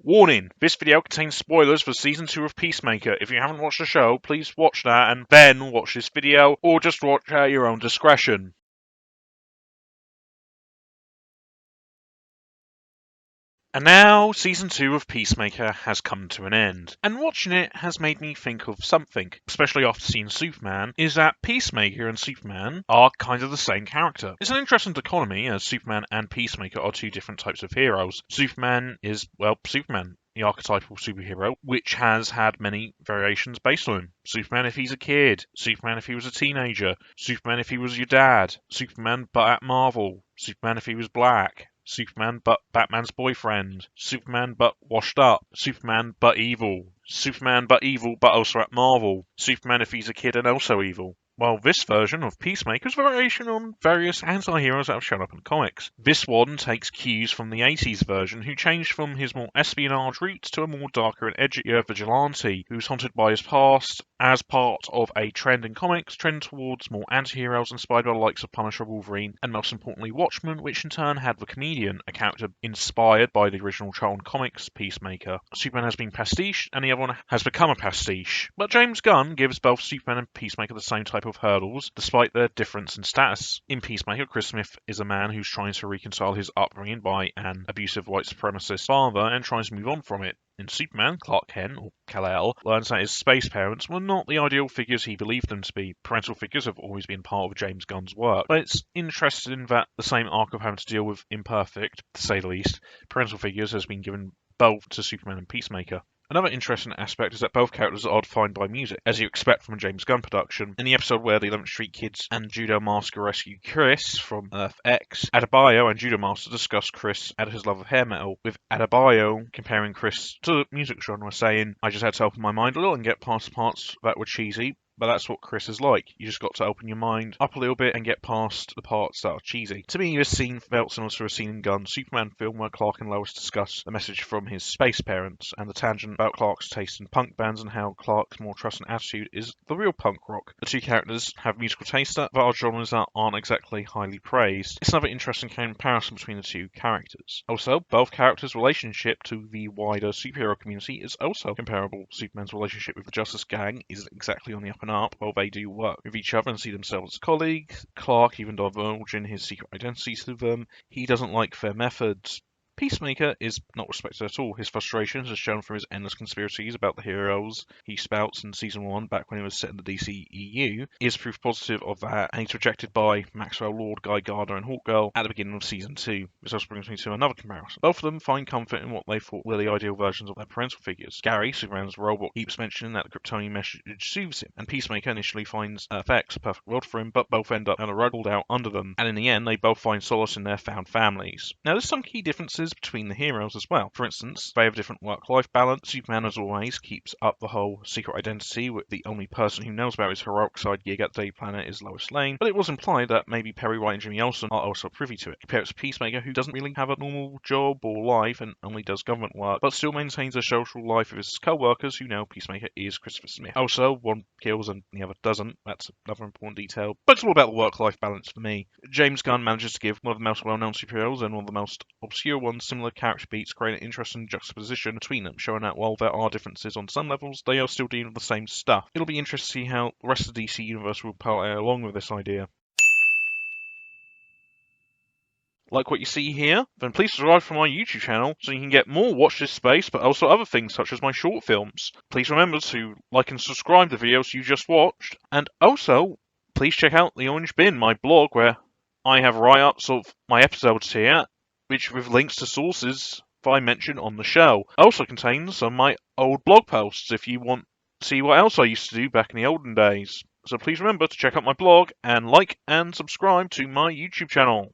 Warning, this video contains spoilers for Season 2 of Peacemaker. If you haven't watched the show, please watch that and then watch this video, or just watch at your own discretion. And now, Season 2 of Peacemaker has come to an end, and watching it has made me think of something, especially after seeing Superman, is that Peacemaker and Superman are kind of the same character. It's an interesting dichotomy, as Superman and Peacemaker are two different types of heroes. Superman is, well, Superman, the archetypal superhero, which has had many variations based on him. Superman if he's a kid, Superman if he was a teenager, Superman if he was your dad, Superman but at Marvel, Superman if he was black, Superman but Batman's boyfriend, Superman but washed up, Superman but evil but also at Marvel, Superman if he's a kid and also evil. Well, this version of Peacemaker is a variation on various anti-heroes that have shown up in comics. This one takes cues from the 80s version, who changed from his more espionage roots to a more darker and edgier vigilante, who's haunted by his past as part of a trend in comics, trend towards more anti-heroes inspired by the likes of Punisher, Wolverine, and most importantly Watchmen, which in turn had the Comedian, a character inspired by the original Charlton Comics Peacemaker. Superman has been pastiche, and the other one has become a pastiche. But James Gunn gives both Superman and Peacemaker the same type of hurdles, despite their difference in status. In Peacemaker, Chris Smith is a man who's trying to reconcile his upbringing by an abusive white supremacist father and tries to move on from it. In Superman, Clark Kent, or Kal-El, learns that his space parents were not the ideal figures he believed them to be. Parental figures have always been part of James Gunn's work, but it's interesting that the same arc of having to deal with imperfect, to say the least, parental figures has been given both to Superman and Peacemaker. Another interesting aspect is that both characters are defined by music, as you expect from a James Gunn production. In the episode where the 11th Street Kids and Judo Master rescue Chris from Earth X, Adebayo and Judo Master discuss Chris and his love of hair metal, with Adebayo comparing Chris to the music genre, saying, "I just had to open my mind a little and get past parts that were cheesy, but that's what Chris is like. You just got to open your mind up a little bit and get past the parts that are cheesy." To me, this scene felt similar to a scene in Gunn's Superman film where Clark and Lois discuss the message from his space parents, and the tangent about Clark's taste in punk bands and how Clark's more trusting attitude is the real punk rock. The two characters have musical tastes that are genres that aren't exactly highly praised. It's another interesting comparison between the two characters. Also, both characters' relationship to the wider superhero community is also comparable. Superman's relationship with the Justice Gang isn't exactly on the up and up, while they do work with each other and see themselves as colleagues. Clark even divulging his secret identity to them. He doesn't like their methods. Peacemaker is not respected at all. His frustrations are shown from his endless conspiracies about the heroes he spouts in Season 1 back when he was set in the DCEU is proof positive of that, and he's rejected by Maxwell Lord, Guy Gardner and Hawkgirl at the beginning of Season 2. This also brings me to another comparison. Both of them find comfort in what they thought were the ideal versions of their parental figures. Gary, Superman's robot, keeps mentioning that the Kryptonian message soothes him, and Peacemaker initially finds Earth X a perfect world for him, but both end up on a rug pulled out under them, and in the end they both find solace in their found families. Now there's some key differences between the heroes as well. For instance, they have a different work-life balance. Superman, as always, keeps up the whole secret identity, with the only person who knows about his heroic side gig at Day Planet is Lois Lane, but it was implied that maybe Perry White and Jimmy Olsen are also privy to it. Compare it to Peacemaker, who doesn't really have a normal job or life and only does government work, but still maintains a social life with his co-workers who know Peacemaker is Christopher Smith. Also, one kills and the other doesn't. That's another important detail, but it's all about the work-life balance for me. James Gunn manages to give one of the most well-known superheroes and one of the most obscure ones similar character beats, create an interesting juxtaposition between them, showing that while there are differences on some levels, they are still dealing with the same stuff. It'll be interesting to see how the rest of the DC universe will play along with this idea. Like what you see here? Then please subscribe to my YouTube channel so you can get more Watch This Space, but also other things such as my short films. Please remember to like and subscribe to the videos you just watched, and also please check out the Orange Bin, my blog, where I have write-ups of my episodes here, which with links to sources I mentioned on the show. It also contains some of my old blog posts if you want to see what else I used to do back in the olden days. So please remember to check out my blog and like and subscribe to my YouTube channel.